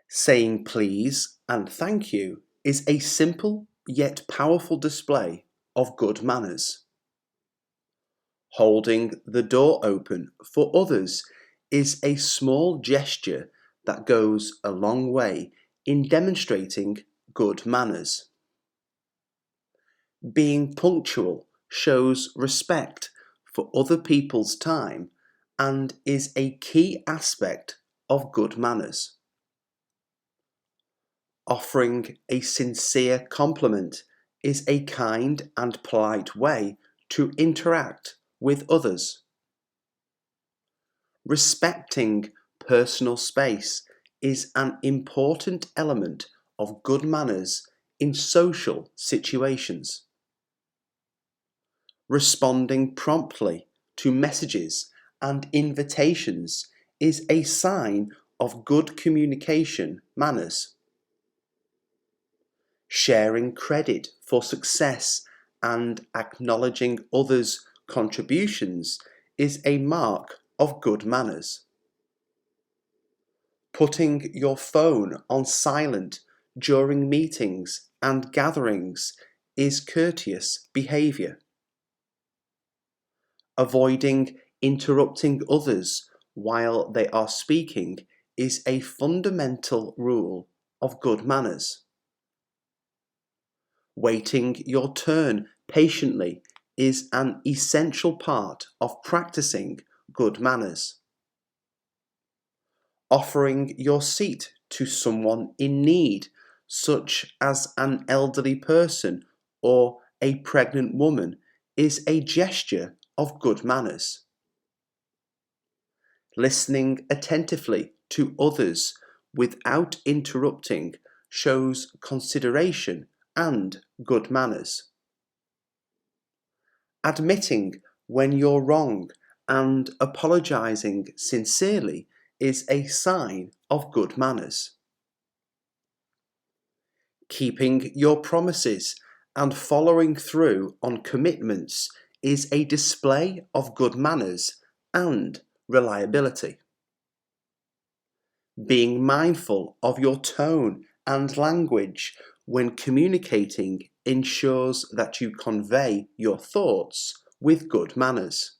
Saying please and thank you is a simple yet powerful display of good manners. Holding the door open for others is a small gesture that goes a long way in demonstrating good manners. Being punctual shows respect for other people's time and is a key aspect of good manners. Offering a sincere compliment is a kind and polite way to interact with others. Respecting personal space is an important element of good manners in social situations. Responding promptly to messages and invitations is a sign of good communication manners. Sharing credit for success and acknowledging others' contributions is a mark of good manners. Putting your phone on silent during meetings and gatherings is courteous behaviour. Avoiding interrupting others while they are speaking is a fundamental rule of good manners. Waiting your turn patiently is an essential part of practicing good manners. Offering your seat to someone in need, such as an elderly person or a pregnant woman, is a gesture of good manners. Listening attentively to others without interrupting shows consideration and good manners. Admitting when you're wrong and apologising sincerely is a sign of good manners. Keeping your promises and following through on commitments is a display of good manners and reliability. Being mindful of your tone and language when communicating ensures that you convey your thoughts with good manners.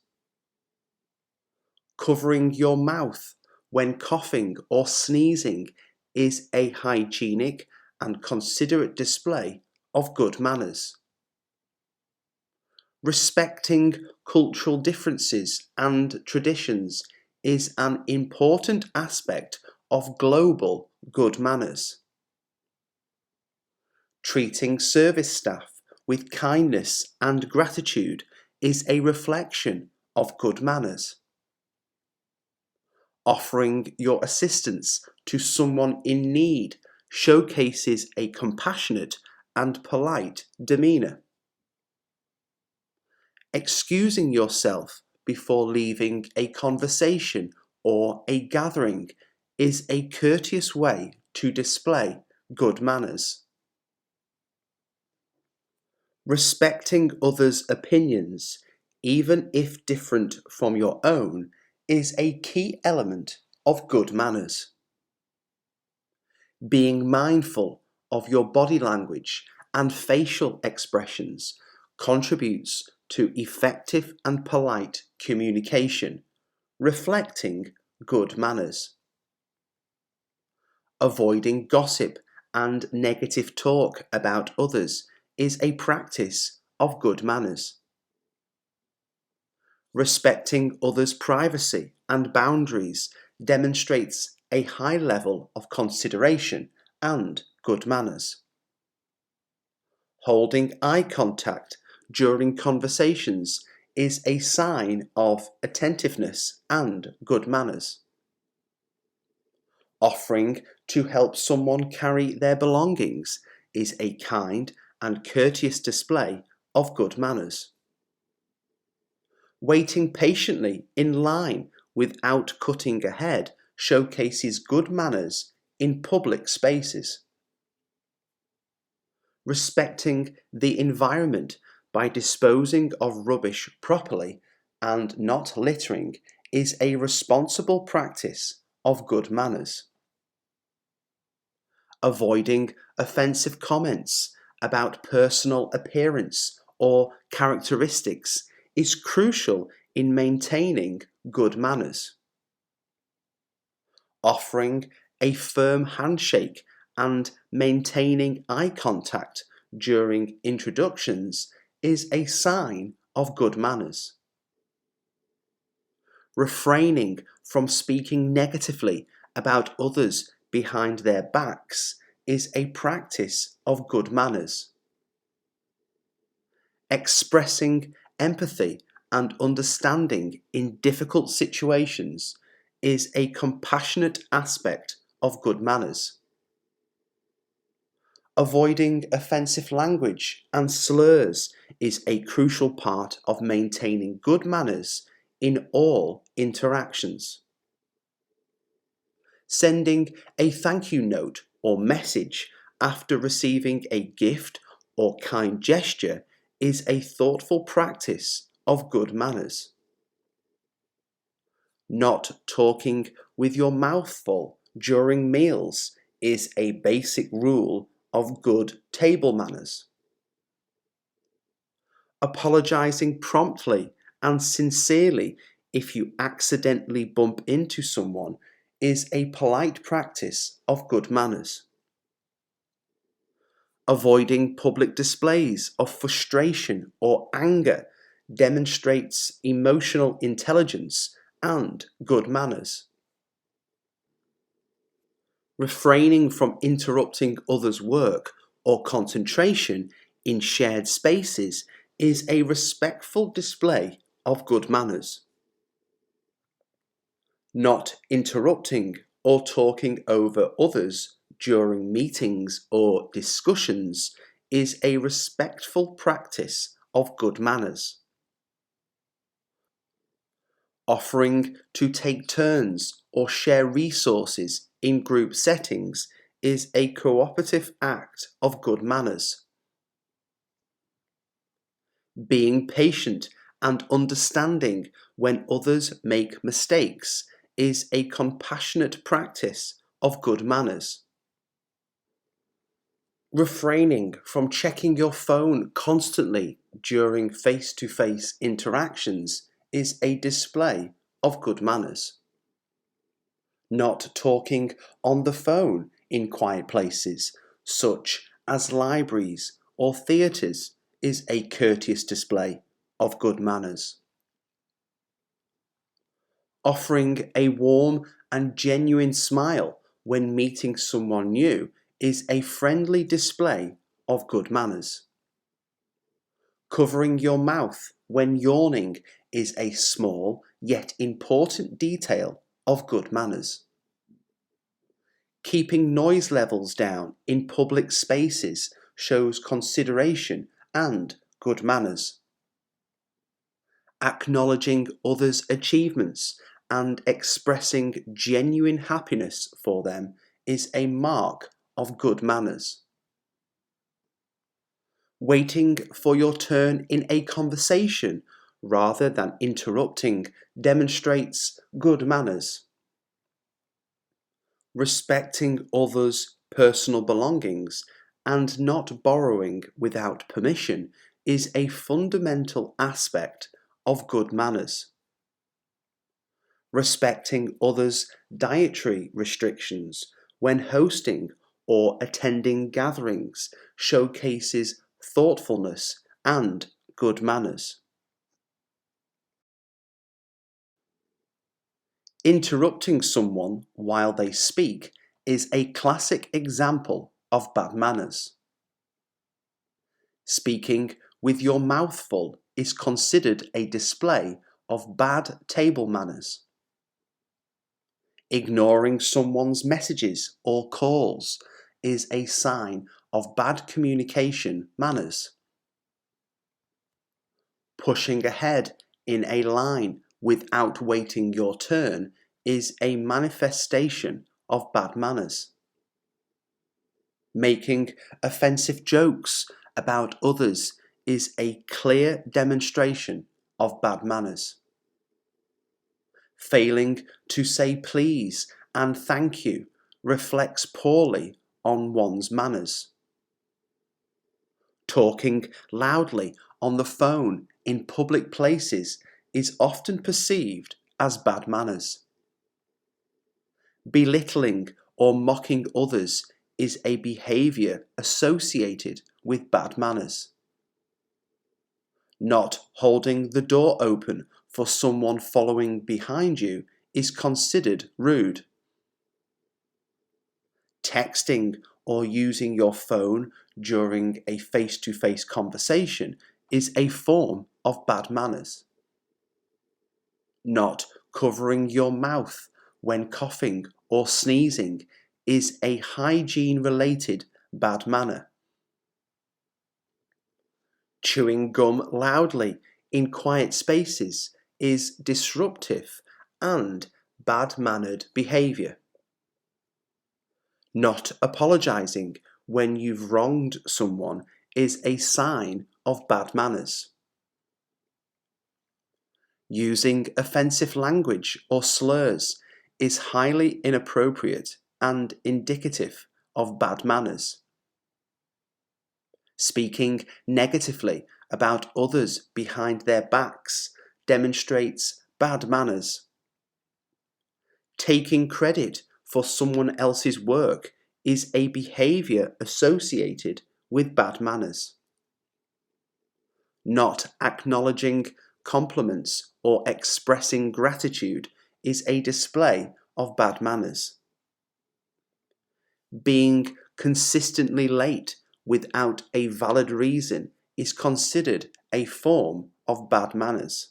Covering your mouth when coughing or sneezing is a hygienic and considerate display of good manners. Respecting cultural differences and traditions is an important aspect of global good manners. Treating service staff with kindness and gratitude is a reflection of good manners. Offering your assistance to someone in need showcases a compassionate and polite demeanour. Excusing yourself before leaving a conversation or a gathering is a courteous way to display good manners. Respecting others' opinions, even if different from your own, is a key element of good manners. Being mindful of your body language and facial expressions contributes to effective and polite communication, reflecting good manners. Avoiding gossip and negative talk about others is a practice of good manners. Respecting others' privacy and boundaries demonstrates a high level of consideration and good manners. Holding eye contact during conversations is a sign of attentiveness and good manners. Offering to help someone carry their belongings is a kind and courteous display of good manners. Waiting patiently in line without cutting ahead showcases good manners in public spaces. Respecting the environment by disposing of rubbish properly and not littering is a responsible practice of good manners. Avoiding offensive comments about personal appearance or characteristics is crucial in maintaining good manners. Offering a firm handshake and maintaining eye contact during introductions is a sign of good manners. Refraining from speaking negatively about others behind their backs is a practice of good manners. Expressing empathy and understanding in difficult situations is a compassionate aspect of good manners. Avoiding offensive language and slurs is a crucial part of maintaining good manners in all interactions. Sending a thank you note or message after receiving a gift or kind gesture is a thoughtful practice of good manners. Not talking with your mouth full during meals is a basic rule of good table manners. Apologizing promptly and sincerely if you accidentally bump into someone is a polite practice of good manners. Avoiding public displays of frustration or anger demonstrates emotional intelligence and good manners. Refraining from interrupting others' work or concentration in shared spaces is a respectful display of good manners. Not interrupting or talking over others during meetings or discussions is a respectful practice of good manners. Offering to take turns or share resources in group settings is a cooperative act of good manners. Being patient and understanding when others make mistakes is a compassionate practice of good manners. Refraining from checking your phone constantly during face-to-face interactions is a display of good manners. Not talking on the phone in quiet places, such as libraries or theatres, is a courteous display of good manners. Offering a warm and genuine smile when meeting someone new is a friendly display of good manners. Covering your mouth when yawning is a small yet important detail of good manners. Keeping noise levels down in public spaces shows consideration and good manners. Acknowledging others' achievements and expressing genuine happiness for them is a mark of good manners. Waiting for your turn in a conversation rather than interrupting demonstrates good manners. Respecting others' personal belongings and not borrowing without permission is a fundamental aspect of good manners. Respecting others' dietary restrictions when hosting or attending gatherings showcases thoughtfulness and good manners. Interrupting someone while they speak is a classic example of bad manners. Speaking with your mouth full is considered a display of bad table manners. Ignoring someone's messages or calls is a sign of bad communication manners. Pushing ahead in a line without waiting your turn is a manifestation of bad manners. Making offensive jokes about others is a clear demonstration of bad manners. Failing to say please and thank you reflects poorly on one's manners. Talking loudly on the phone in public places is often perceived as bad manners. Belittling or mocking others is a behaviour associated with bad manners. Not holding the door open for someone following behind you is considered rude. Texting or using your phone during a face-to-face conversation is a form of bad manners. Not covering your mouth when coughing or sneezing is a hygiene-related bad manner. Chewing gum loudly in quiet spaces is disruptive and bad-mannered behaviour. Not apologising when you've wronged someone is a sign of bad manners. Using offensive language or slurs is highly inappropriate and indicative of bad manners. Speaking negatively about others behind their backs demonstrates bad manners. Taking credit for someone else's work is a behaviour associated with bad manners. Not acknowledging compliments or expressing gratitude is a display of bad manners. Being consistently late without a valid reason is considered a form of bad manners.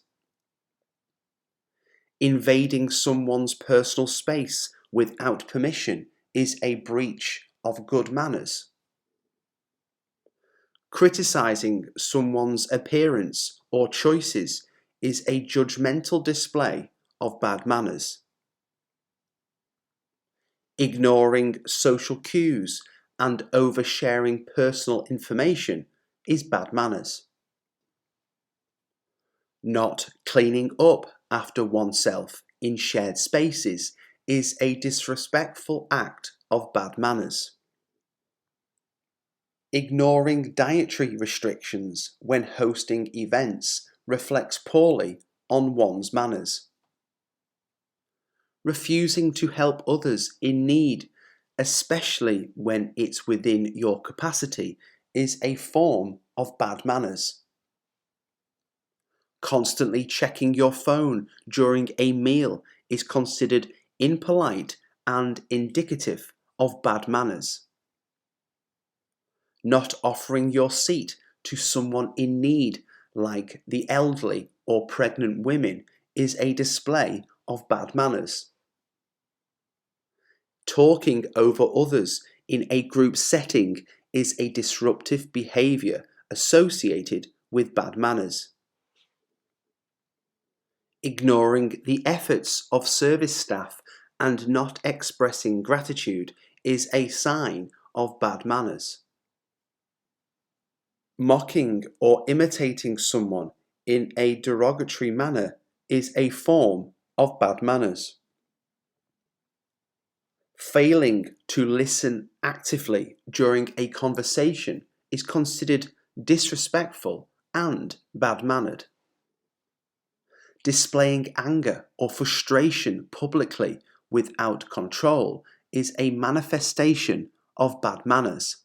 Invading someone's personal space without permission is a breach of good manners. Criticizing someone's appearance or choices is a judgmental display of bad manners. Ignoring social cues and oversharing personal information is bad manners. Not cleaning up after oneself in shared spaces is a disrespectful act of bad manners. Ignoring dietary restrictions when hosting events reflects poorly on one's manners. Refusing to help others in need, especially when it's within your capacity, is a form of bad manners. Constantly checking your phone during a meal is considered impolite and indicative of bad manners. Not offering your seat to someone in need, like the elderly or pregnant women, is a display of bad manners. Talking over others in a group setting is a disruptive behaviour associated with bad manners. Ignoring the efforts of service staff and not expressing gratitude is a sign of bad manners. Mocking or imitating someone in a derogatory manner is a form of bad manners. Failing to listen actively during a conversation is considered disrespectful and bad-mannered. Displaying anger or frustration publicly without control is a manifestation of bad manners.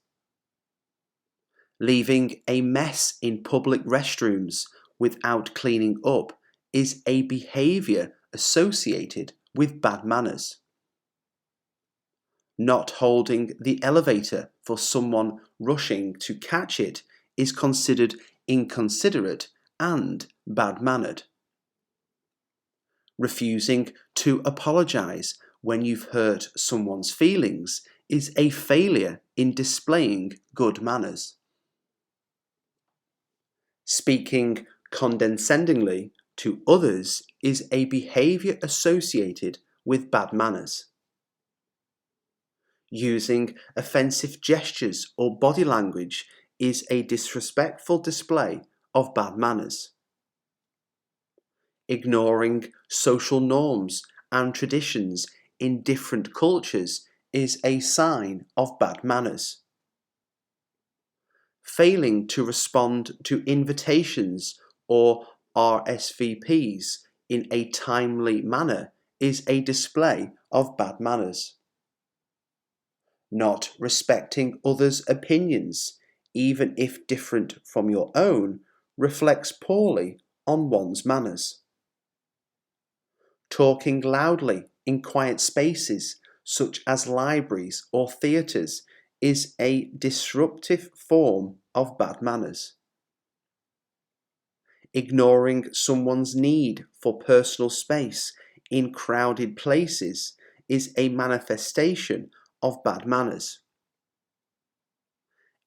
Leaving a mess in public restrooms without cleaning up is a behaviour associated with bad manners. Not holding the elevator for someone rushing to catch it is considered inconsiderate and bad-mannered. Refusing to apologise when you've hurt someone's feelings is a failure in displaying good manners. Speaking condescendingly to others is a behaviour associated with bad manners. Using offensive gestures or body language is a disrespectful display of bad manners. Ignoring social norms and traditions in different cultures is a sign of bad manners. Failing to respond to invitations or RSVPs in a timely manner is a display of bad manners. Not respecting others' opinions, even if different from your own, reflects poorly on one's manners. Talking loudly in quiet spaces, such as libraries or theatres, is a disruptive form of bad manners. Ignoring someone's need for personal space in crowded places is a manifestation of bad manners.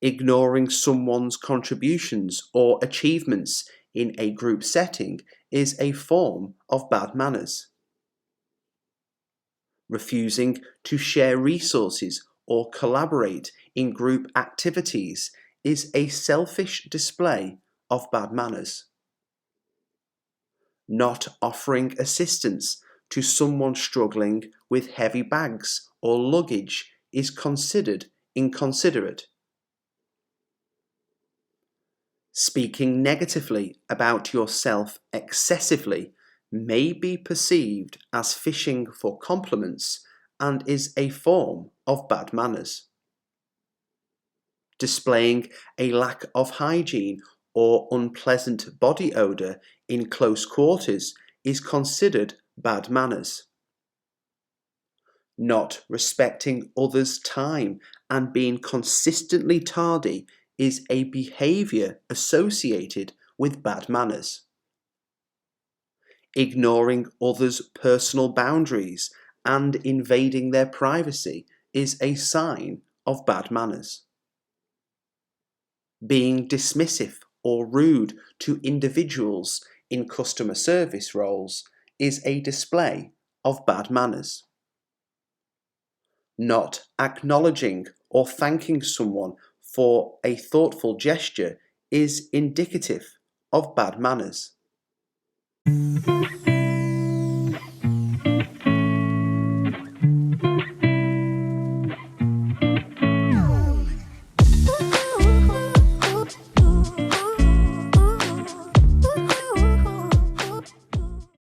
Ignoring someone's contributions or achievements in a group setting is a form of bad manners. Refusing to share resources or collaborate in group activities is a selfish display of bad manners. Not offering assistance to someone struggling with heavy bags or luggage is considered inconsiderate. Speaking negatively about yourself excessively may be perceived as fishing for compliments and is a form of bad manners. Displaying a lack of hygiene or unpleasant body odour in close quarters is considered bad manners. Not respecting others' time and being consistently tardy is a behaviour associated with bad manners. Ignoring others' personal boundaries and invading their privacy is a sign of bad manners. Being dismissive or rude to individuals in customer service roles is a display of bad manners. Not acknowledging or thanking someone for a thoughtful gesture is indicative of bad manners.